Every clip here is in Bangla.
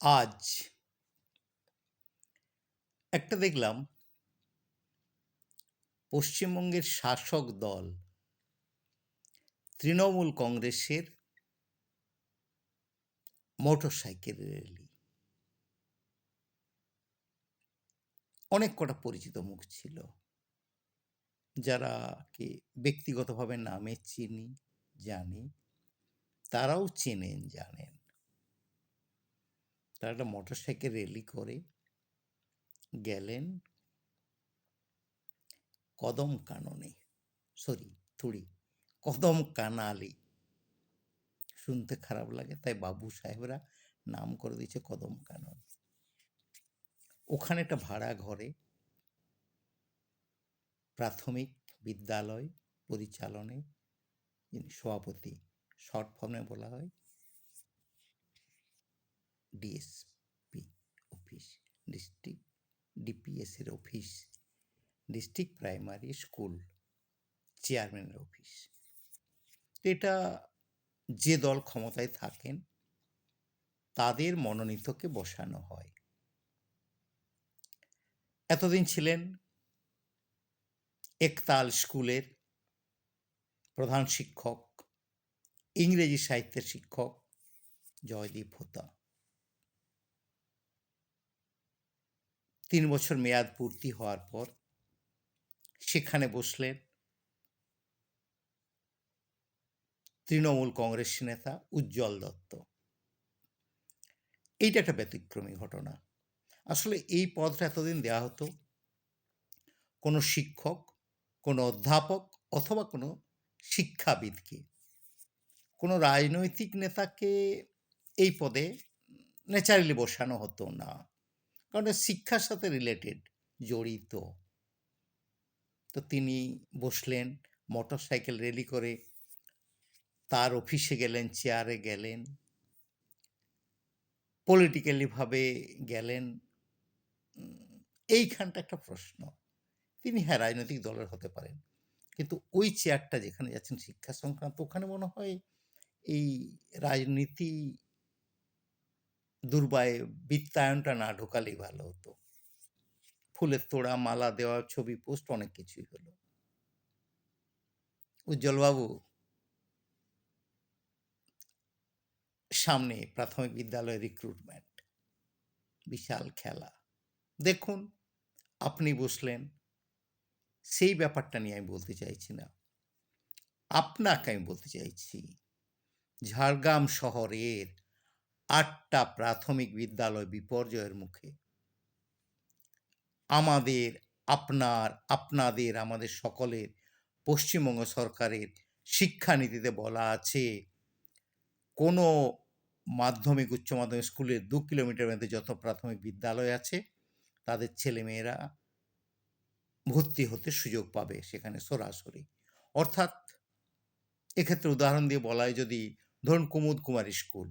আজ একটা দেখলাম পশ্চিমবঙ্গের শাসক দল তৃণমূল কংগ্রেসের মোটরসাইকেল র্যালি। অনেক কটা পরিচিত মুখ ছিল, যারাকে ব্যক্তিগতভাবে নামে চিনি, জানি, তারাও চেনেন, জানেন। তারা একটা মোটরসাইকেল র্যালি করে গেলেন কদম কাননে, কদম কানালি। শুনতে খারাপ লাগে, তাই বাবু সাহেবরা নাম করে দিয়েছে কদম কানন। ওখানে একটা ভাড়া ঘরে প্রাথমিক বিদ্যালয় পরিচালনে যিনি সভাপতি, শর্ট ফর্মে বলা হয় ডিএসপি অফিস, ডিস্ট্রিক্ট ডিপিএসের অফিস, ডিস্ট্রিক্ট প্রাইমারি স্কুল চেয়ারম্যানের অফিস। এটা যে দল ক্ষমতায় থাকেন তাদের মনোনীতকে বসানো হয়। এতদিন ছিলেন একতাল স্কুলের প্রধান শিক্ষক, ইংরেজি সাহিত্যের শিক্ষক জয়দীপ হোতা। 3 বছর মেয়াদ পূর্তি হওয়ার পর সেখানে বসলেন তৃণমূল কংগ্রেস নেতা উজ্জ্বল দত্ত। এইটা একটা ব্যতিক্রমী ঘটনা। আসলে এই পদটা এতদিন দেওয়া হতো কোনো শিক্ষক, কোনো অধ্যাপক অথবা কোনো শিক্ষাবিদকে। কোনো রাজনৈতিক নেতাকে এই পদে ন্যাচারালি বসানো হতো না, কারণ শিক্ষার সাথে রিলেটেড, জড়িত। তো তিনি বসলেন, মোটরসাইকেল র্যালি করে তার অফিসে গেলেন, চেয়ারে গেলেন, পলিটিক্যালিভাবে গেলেন। এইখানটা একটা প্রশ্ন। তিনি রাজনৈতিক দলের হতে পারেন, কিন্তু ওই চেয়ারটা যেখানে যাচ্ছেন শিক্ষা সংক্রান্ত, ওখানে মনে হয় এই রাজনীতি দুর্বায় বৃত্তায়নটা না ঢোকালেই ভালো হতো। ফুলের তোড়া, মালা দেওয়া, ছবি পোস্ট, অনেক কিছুই হলো। উজ্জ্বলবাবু সামনে প্রাথমিক বিদ্যালয়ের রিক্রুটমেন্ট, বিশাল খেলা। দেখুন, আপনি বসলেন, সেই ব্যাপারটা নিয়ে আমি বলতে চাইছি না। আপনাকে আমি বলতে চাইছি, ঝাড়গ্রাম শহরের 8টা প্রাথমিক বিদ্যালয় বিপর্যয়ের মুখে। আমাদের, আপনাদের, আমাদের সকলের পশ্চিমবঙ্গ সরকারের শিক্ষানীতিতে বলা আছে, কোনো মাধ্যমিক, উচ্চ মাধ্যমিক স্কুলের 2 কিলোমিটার মধ্যে যত প্রাথমিক বিদ্যালয় আছে তাদের ছেলেমেয়েরা ভর্তি হতে সুযোগ পাবে সেখানে সরাসরি। অর্থাৎ এক্ষেত্রে উদাহরণ দিয়ে বলা হয়, যদি ধরুন কুমুদ কুমারী স্কুল,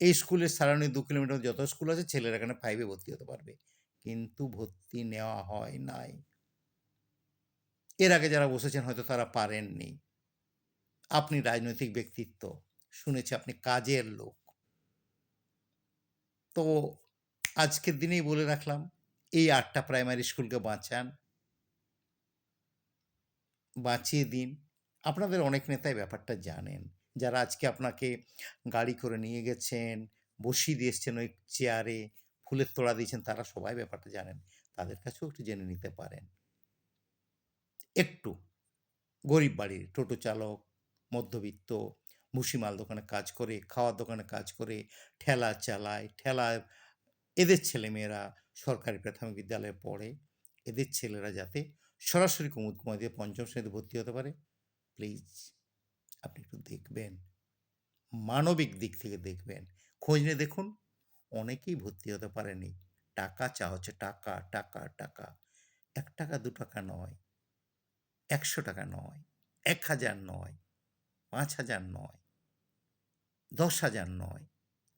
এই স্কুলের সারাউন্ডিং 2 কিলোমিটার যত স্কুল আছে, ছেলেরা এখানে 5-এ ভর্তি হতে পারবে, কিন্তু ভর্তি নেওয়া হয় নাই। এর আগে যারা বসেছেন হয়তো তারা পারেননি। আপনি রাজনৈতিক ব্যক্তিত্ব, শুনেছি আপনি কাজের লোক। তো আজকের দিনেই বলে রাখলাম, এই 8টা প্রাইমারি স্কুলকে বাঁচিয়ে দিন। আপনাদের অনেক নেতাই ব্যাপারটা জানেন, যারা আজকে আপনাকে গাড়ি করে নিয়ে গেছেন, বসিয়ে দিয়ে এসছেন ওই চেয়ারে, ফুলের তোড়া দিয়েছেন, তারা সবাই ব্যাপারটা জানেন। তাদের কাছেও একটু জেনে নিতে পারেন। একটু গরিব বাড়ির টোটো চালক, মধ্যবিত্ত, ভুসিমাল দোকানে কাজ করে, খাওয়ার দোকানে কাজ করে, ঠেলা চালায়, এদের ছেলেমেয়েরা সরকারি প্রাথমিক বিদ্যালয়ে পড়ে, এদের ছেলেরা যাতে সরাসরি কুমুদ কুমারী দিয়ে 5ম শ্রেণীতে ভর্তি হতে পারে, প্লিজ আপনি একটু দেখবেন, মানবিক দিক থেকে দেখবেন, খোঁজ নিয়ে দেখুন। অনেকেই ভর্তি হতে পারেনি, টাকা চাওয়া হচ্ছে, টাকা টাকা টাকা। 1 টাকা 2 টাকা নয়, 100 টাকা নয়, 1000 নয়, 5000 নয়, 10,000 নয়,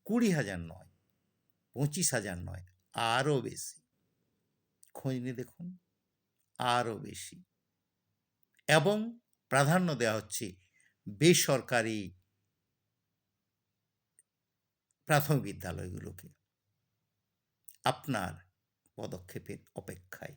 20,000 নয়, 25,000 নয়, আরও বেশি। খোঁজ নিয়ে দেখুন, আরও বেশি। এবং প্রাধান্য দেওয়া হচ্ছে বেসরকারি প্রাথমিক বিদ্যালয়গুলোকে। আপনার পদক্ষেপের অপেক্ষায়।